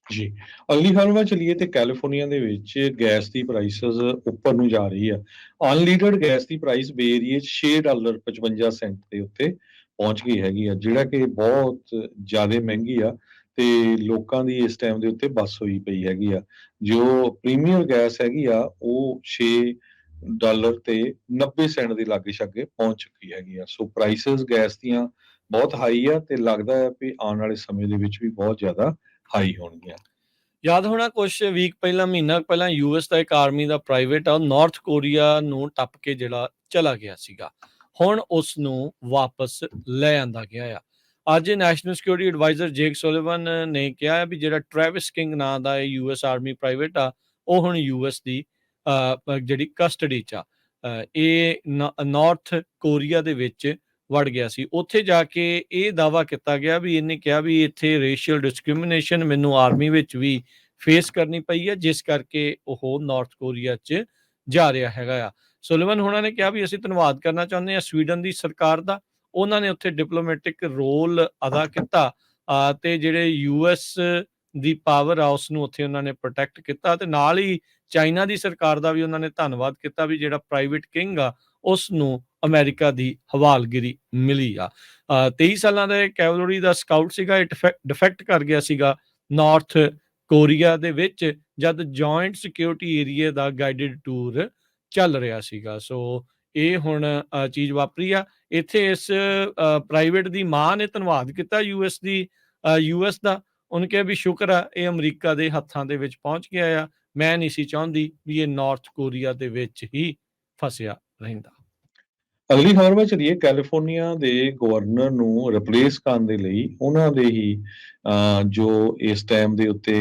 ਜੀ। ਅਗਲੀ ਖਬਰ ਵੱਲ ਚਲੀਏ ਤੇ ਕੈਲੀਫੋਰਨੀਆ ਦੇ ਵਿੱਚ ਗੈਸ ਦੀ ਪ੍ਰਾਈਸਿਸ ਉੱਪਰ ਨੂੰ ਜਾ ਰਹੀ ਆ। ਅਨਲੀਟਰਡ ਗੈਸ ਦੀ ਪ੍ਰਾਈਸ ਬੇ ਏਰੀਏ 'ਚ $6.55 ਦੇ ਉੱਤੇ ਪਹੁੰਚ ਗਈ ਹੈਗੀ ਆ, ਜਿਹੜਾ ਕਿ ਬਹੁਤ ਜ਼ਿਆਦਾ ਮਹਿੰਗੀ ਆ ਤੇ ਲੋਕਾਂ ਦੀ ਇਸ ਟਾਈਮ ਦੇ ਉੱਤੇ ਬੱਸ ਹੋਈ ਪਈ ਹੈਗੀ ਆ। ਜੋ ਪ੍ਰੀਮੀਅਮ ਗੈਸ ਹੈਗੀ ਆ ਉਹ $6 ਤੇ 90 ਸੈਂਟ ਦੇ ਲਾਗੇ-ਛਾਗੇ ਪਹੁੰਚ ਚੁੱਕੀ ਹੈਗੀ ਆ। ਸੋ ਪ੍ਰਾਈਸਿਸ ਗੈਸ ਦੀਆਂ ਬਹੁਤ ਹਾਈ ਆ ਤੇ ਲੱਗਦਾ ਹੈ ਵੀ ਆਉਣ ਵਾਲੇ ਸਮੇਂ ਦੇ ਵਿੱਚ ਵੀ ਬਹੁਤ ਜ਼ਿਆਦਾ ਹਾਈ ਹੋਣਗੀਆਂ। ਯਾਦ ਹੋਣਾ ਕੁਛ ਵੀਕ ਪਹਿਲਾਂ, ਮਹੀਨਾ ਕੁ ਪਹਿਲਾਂ ਯੂਐਸ ਦਾ ਇੱਕ ਆਰਮੀ ਦਾ ਪ੍ਰਾਈਵੇਟ ਆ, ਨਾਰਥ ਕੋਰੀਆ ਨੂੰ ਟੱਪ ਕੇ ਜਿਹੜਾ ਚਲਾ ਗਿਆ ਸੀਗਾ। ਹੁਣ ਉਸ ਨੂੰ ਵਾਪਸ ਲੈ ਆਂਦਾ ਗਿਆ ਆ। ਅੱਜ ਨੈਸ਼ਨਲ ਸਿਕਿਉਰਿਟੀ ਐਡਵਾਈਜ਼ਰ ਜੇਕ ਸੁਲਿਵਨ ਨੇ ਕਿਹਾ ਵੀ ਜਿਹੜਾ ਟ੍ਰੈਵਿਸ ਕਿੰਗ ਨਾਂ ਦਾ ਯੂਐਸ ਆਰਮੀ ਪ੍ਰਾਈਵੇਟ ਆ, ਉਹ ਹੁਣ ਯੂਐਸ ਦੀ ਜਿਹੜੀ ਕਸਟਡੀ 'ਚ ਆ। ਇਹ ਨਾਰਥ ਕੋਰੀਆ ਦੇ ਵਿੱਚ ਵੜ ਗਿਆ ਸੀ। ਉੱਥੇ ਜਾ ਕੇ ਇਹ ਦਾਅਵਾ ਕੀਤਾ ਗਿਆ ਵੀ ਇਹਨੇ ਕਿਹਾ ਵੀ ਇੱਥੇ ਰੇਸ਼ੀਅਲ ਡਿਸਕ੍ਰਿਮੀਨੇਸ਼ਨ ਮੈਨੂੰ ਆਰਮੀ ਵਿੱਚ ਵੀ ਫੇਸ ਕਰਨੀ ਪਈ ਹੈ, ਜਿਸ ਕਰਕੇ ਉਹ ਨਾਰਥ ਕੋਰੀਆ 'ਚ ਜਾ ਰਿਹਾ ਹੈਗਾ ਆ। ਸੁਲਿਵਨ ਹੋਣਾ ਨੇ ਕਿਹਾ ਵੀ ਅਸੀਂ ਧੰਨਵਾਦ ਕਰਨਾ ਚਾਹੁੰਦੇ ਹਾਂ ਸਵੀਡਨ ਦੀ ਸਰਕਾਰ ਦਾ, ਉਹਨਾਂ ਨੇ ਉੱਥੇ ਡਿਪਲੋਮੈਟਿਕ ਰੋਲ ਅਦਾ ਕੀਤਾ ਤੇ ਜਿਹੜੇ ਯੂਐਸ ਦੀ ਪਾਵਰ ਆ ਉਸ ਨੂੰ ਉੱਥੇ ਉਹਨਾਂ ਨੇ ਪ੍ਰੋਟੈਕਟ ਕੀਤਾ, ਤੇ ਨਾਲ ਹੀ ਚਾਈਨਾ ਦੀ ਸਰਕਾਰ ਦਾ ਵੀ ਉਹਨਾਂ ਨੇ ਧੰਨਵਾਦ ਕੀਤਾ ਵੀ ਜਿਹੜਾ ਪ੍ਰਾਈਵੇਟ ਕਿੰਗ ਆ ਉਸ ਨੂੰ ਅਮਰੀਕਾ ਦੀ ਹਵਾਲਗਿਰੀ ਮਿਲੀ ਆ। 23 ਸਾਲਾਂ ਦਾ ਕੈਵਲਰੀ ਦਾ ਸਕਾਊਟ ਸੀਗਾ, ਇਹ ਡਿਫੈਕਟ ਕਰ ਗਿਆ ਸੀਗਾ ਨਾਰਥ ਕੋਰੀਆ ਦੇ ਵਿੱਚ ਜਦ ਜੁਆਇੰਟ ਸਿਕਿਉਰਿਟੀ ਏਰੀਆ ਦਾ ਗਾਈਡਡ ਟੂਰ ਚੱਲ ਰਿਹਾ ਸੀਗਾ। ਸੋ ਇਹ ਹੁਣ ਚੀਜ਼ ਵਾਪਰੀ ਆ ਇੱਥੇ। ਇਸ ਪ੍ਰਾਈਵੇਟ ਦੀ ਮਾਂ ਨੇ ਧੰਨਵਾਦ ਕੀਤਾ ਯੂਐਸ ਦਾ। ਉਹਨੇ ਕਿਹਾ ਵੀ ਸ਼ੁਕਰ ਆ ਇਹ ਅਮਰੀਕਾ ਦੇ ਹੱਥਾਂ ਦੇ ਵਿੱਚ ਪਹੁੰਚ ਗਿਆ ਆ, ਮੈਂ ਨਹੀਂ ਸੀ ਚਾਹੁੰਦੀ ਵੀ ਇਹ ਨਾਰਥ ਕੋਰੀਆ ਦੇ ਵਿੱਚ ਹੀ ਫਸਿਆ ਰਹਿੰਦਾ। ਅਗਲੀ ਖਬਰ ਵੱਲ ਚਲੀਏ। ਕੈਲੀਫੋਰਨੀਆ ਦੇ ਗਵਰਨਰ ਨੂੰ ਰਿਪਲੇਸ ਕਰਨ ਦੇ ਲਈ ਉਹਨਾਂ ਦੇ ਹੀ ਜੋ ਇਸ ਟਾਈਮ ਦੇ ਉੱਤੇ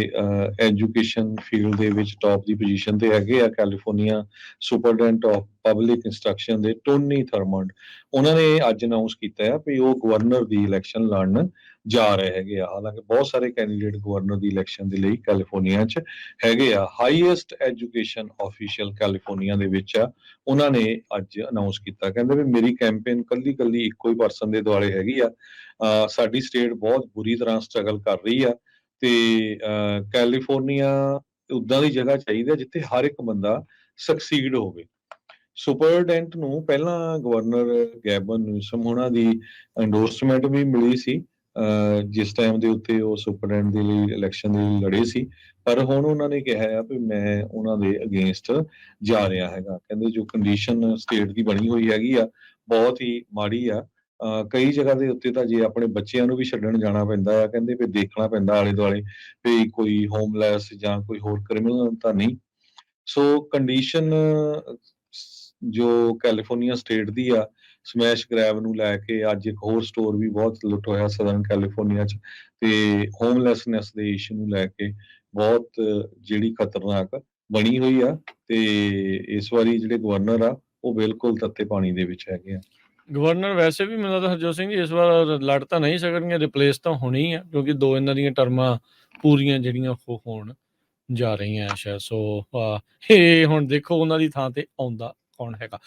ਐਜੂਕੇਸ਼ਨ ਫੀਲਡ ਦੇ ਵਿੱਚ ਟੌਪ ਦੀ ਪੋਜੀਸ਼ਨ ਤੇ ਹੈਗੇ ਆ, California superintendent of public instruction ਦੇ ਟੋਨੀ ਥਰਮੰਡ, ਉਹਨਾਂ ਨੇ ਅੱਜ ਅਨਾਉਂਸ ਕੀਤਾ ਆ ਵੀ ਉਹ ਗਵਰਨਰ ਦੀ ਇਲੈਕਸ਼ਨ ਲੜਨ ਜਾ ਰਹੇ ਹੈਗੇ ਆ। ਹਾਲਾਂਕਿ ਬਹੁਤ ਸਾਰੇ ਕੈਂਡੀਡੇਟ ਗਵਰਨਰ ਦੀ ਇਲੈਕਸ਼ਨ ਦੇ ਲਈ ਕੈਲੀਫੋਰਨੀਆ 'ਚ ਹੈਗੇ ਆ। ਹਾਈਐਸਟ ਐਜੂਕੇਸ਼ਨ ਆਫੀਸ਼ੀਅਲ ਕੈਲੀਫੋਰਨੀਆ ਦੇ ਵਿੱਚ ਆ, ਉਹਨਾਂ ਨੇ ਅੱਜ ਅਨਾਉਂਸ ਕੀਤਾ, ਕਹਿੰਦੇ ਵੀ ਮੇਰੀ ਕੈਂਪੇਨ ਕੱਲੀ ਇੱਕੋ ਹੀ ਪਰਸਨ ਦੇ ਦੁਆਲੇ ਹੈਗੀ ਆ। ਸਾਡੀ ਸਟੇਟ ਬਹੁਤ ਬੁਰੀ ਤਰ੍ਹਾਂ ਸਟਰਗਲ ਕਰ ਰਹੀ ਆ ਤੇ ਕੈਲੀਫੋਰਨੀਆ ਉੱਦਾਂ ਦੀ ਜਗ੍ਹਾ ਚਾਹੀਦੀ ਆ ਜਿੱਥੇ ਹਰ ਇੱਕ ਬੰਦਾ ਸਕਸੀਡ ਹੋਵੇ। ਸੁਪਰਡੈਂਟ ਨੂੰ ਪਹਿਲਾਂ ਗਵਰਨਰ ਗੈਬਨ ਨਿਊਸਮ ਹੋਣਾ ਦੀ ਐਂਡੋਰਸਮੈਂਟ ਵੀ ਮਿਲੀ ਸੀ ਜਿਸ ਟਾਈਮ ਦੇ ਉੱਤੇ ਉਹ ਸੁਪਰਡੈਂਟ ਦੇ ਲਈ ਇਲੈਕਸ਼ਨ ਦੇ ਲਈ ਲੜੇ ਸੀ, ਪਰ ਹੁਣ ਉਹਨਾਂ ਨੇ ਕਿਹਾ ਆ ਵੀ ਮੈਂ ਉਹਨਾਂ ਦੇ ਅਗੇਂਸਟ ਜਾ ਰਿਹਾ ਹੈਗਾ। ਕਹਿੰਦੇ ਜੋ ਕੰਡੀਸ਼ਨ ਸਟੇਟ ਦੀ ਬਣੀ ਹੋਈ ਹੈਗੀ ਆ ਬਹੁਤ ਹੀ ਮਾੜੀ ਆ। ਕਈ ਜਗ੍ਹਾ ਦੇ ਉੱਤੇ ਤਾਂ ਜੇ ਆਪਣੇ ਬੱਚਿਆਂ ਨੂੰ ਵੀ ਛੱਡਣ ਜਾਣਾ ਪੈਂਦਾ ਆ, ਕਹਿੰਦੇ ਵੀ ਦੇਖਣਾ ਪੈਂਦਾ ਆਲੇ ਦੁਆਲੇ ਵੀ ਕੋਈ ਹੋਮਲੈਸ ਜਾਂ ਕੋਈ ਹੋਰ ਕ੍ਰਿਮੀਨਲ ਤਾਂ ਨਹੀਂ। ਸੋ ਕੰਡੀਸ਼ਨ ਜੋ ਕੈਲੀਫੋਰਨੀਆ ਸਟੇਟ ਦੀ ਆ, ਸਮੈਸ਼ ਗ੍ਰੈਬ ਨੂੰ ਲੈ ਕੇ ਅੱਜ ਇੱਕ ਹੋਰ ਸਟੋਰ ਵੀ ਬਹੁਤ ਲੁੱਟ ਹੋਇਆ ਸਦਰਨ ਕੈਲੀਫੋਰਨੀਆ 'ਚ, ਤੇ ਹੋਮਲੈਸਨੈਸ ਦੇ ਇਸ਼ੂ ਨੂੰ ਲੈ ਕੇ ਬਹੁਤ ਜਿਹੜੀ ਖਤਰਨਾਕ ਬਣੀ ਹੋਈ ਆ। ਤੇ ਇਸ ਵਾਰੀ ਜਿਹੜੇ ਗਵਰਨਰ ਆ ਉਹ ਬਿਲਕੁਲ ਤੱਤੇ ਪਾਣੀ ਦੇ ਵਿੱਚ ਹੈਗੇ ਆ। ਗਵਰਨਰ ਵੈਸੇ ਵੀ ਮੈਨੂੰ ਲੱਗਦਾ ਹਰਜੋਤ ਸਿੰਘ ਜੀ ਇਸ ਵਾਰ ਲੜ ਤਾਂ ਨਹੀਂ ਸਕਣਗੇ, ਰਿਪਲੇਸ ਤਾਂ ਹੋਣੀ ਆ ਕਿਉਂਕਿ 2 ਇਹਨਾਂ ਦੀਆਂ ਟਰਮਾਂ ਪੂਰੀਆਂ ਜਿਹੜੀਆਂ ਉਹ ਹੋਣ ਜਾ ਰਹੀਆਂ ਸ਼ਾਇਦ। ਸੋ ਇਹ ਹੁਣ ਦੇਖੋ ਉਹਨਾਂ ਦੀ ਥਾਂ ਤੇ ਆਉਂਦਾ ਕੌਣ ਹੈਗਾ।